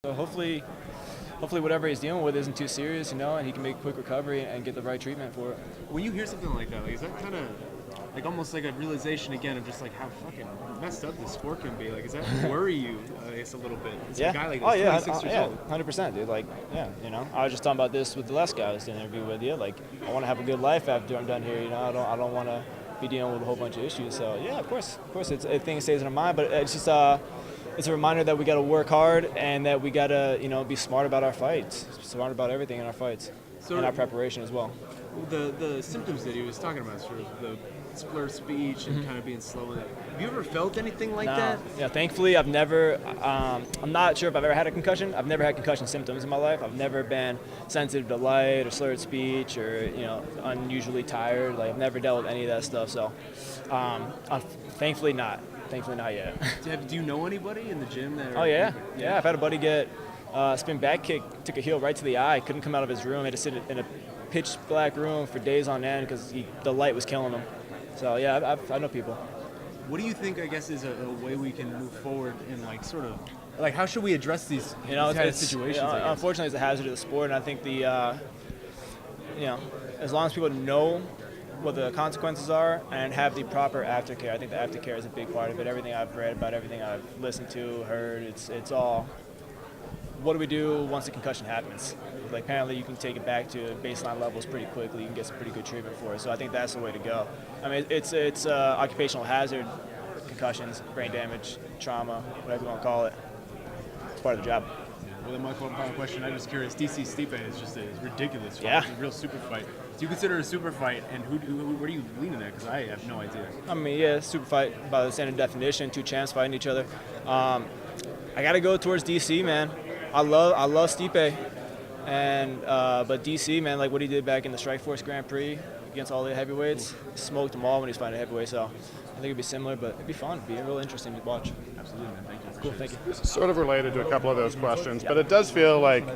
So hopefully whatever he's dealing with isn't too serious, and he can make a quick recovery and get the right treatment for it. When you hear something like that, is that kind of like almost like a realization again of just like how fucking messed up this sport can be? Like, does that worry you, I guess, a little bit? It's a guy like this, 26 years old. 100%, dude. I was just talking about this with the last guy I was doing an interview with. Yeah, like, I want to have a good life after I'm done here. I don't want to be dealing with a whole bunch of issues. So yeah, of course, it's a thing that stays in our mind, but it's just it's a reminder that we got to work hard and that we got to be smart about our fights, smart about everything in our fights, and our preparation as well. The symptoms that he was talking about, sort of the slurred speech and kind of being slow. Have you ever felt anything like that? Yeah, thankfully I've never. I'm not sure if I've ever had a concussion. I've never had concussion symptoms in my life. I've never been sensitive to light or slurred speech or unusually tired. Like, I've never dealt with any of that stuff. So, thankfully not. Thankfully not yet. Do you know anybody in the gym that? Oh yeah. I've had a buddy get spin back kick, took a heel right to the eye. Couldn't come out of his room. Had to sit in a pitch black room for days on end because the light was killing him. So yeah, I know people. What do you think, I guess, is a way we can move forward in how should we address these kind of situations? Unfortunately, it's a hazard of the sport, and I think as long as people know what the consequences are and have the proper aftercare, I think the aftercare is a big part of it. Everything I've read about, everything I've listened to, heard, it's all. What do we do once the concussion happens? Like, apparently you can take it back to baseline levels pretty quickly. You can get some pretty good treatment for it. So I think that's the way to go. I mean, it's occupational hazard, concussions, brain damage, trauma, whatever you want to call it. It's part of the job. Well, then my final question, I'm just curious. DC Stipe is just a ridiculous fight. Yeah. It's a real super fight. Do you consider it a super fight, and where do you lean in there? Because I have no idea. I mean, yeah, super fight by the standard definition, two champs fighting each other. I got to go towards DC, man. I love Stipe, but DC, man, like what he did back in the Strikeforce Grand Prix against all the heavyweights, smoked them all when he was fighting a heavyweight. So I think it'd be similar, but it'd be fun. It'd be real interesting to watch. Absolutely, man. Thank you. Cool, thank you. Sort of related to a couple of those questions, but it does feel like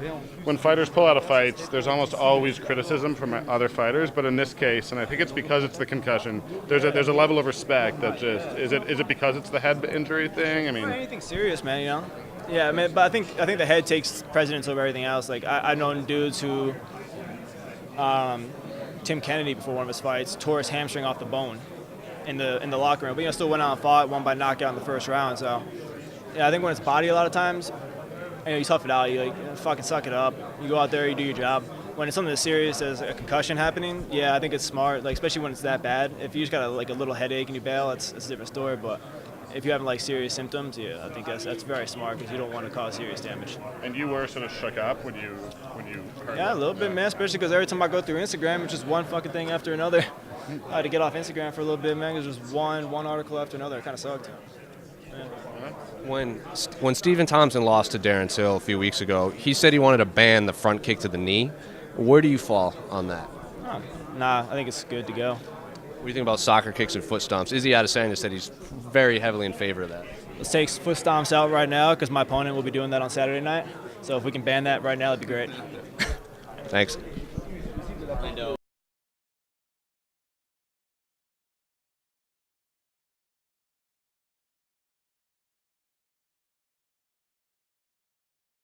when fighters pull out of fights, there's almost always criticism from other fighters. But in this case, and I think it's because it's the concussion, there's a level of respect that just is it because it's the head injury thing? I mean, anything serious, man. Yeah, I mean, but I think the head takes precedence over everything else. Like, I've known dudes who, Tim Kennedy before one of his fights tore his hamstring off the bone in the locker room, but still went out and fought, won by knockout in the first round. So yeah, I think when it's body, a lot of times, you tough it out. You fucking suck it up. You go out there, you do your job. When it's something as serious as a concussion happening, yeah, I think it's smart. Like, especially when it's that bad. If you just got a little headache and you bail, it's a different story. But if you're having serious symptoms, yeah, I think that's very smart because you don't want to cause serious damage. And you were sort of shook up when you heard Yeah, a little bit, man. Especially because every time I go through Instagram, it's just one fucking thing after another. I had to get off Instagram for a little bit, man. Because just one article after another. It kind of sucked. Yeah. When Stephen Thompson lost to Darren Till a few weeks ago, he said he wanted to ban the front kick to the knee. Where do you fall on that? Nah, I think it's good to go. What do you think about soccer kicks and foot stomps? Izzy Adesanya said he's very heavily in favor of that. Let's take foot stomps out right now because my opponent will be doing that on Saturday night. So if we can ban that right now, that'd be great. Thanks. Lando.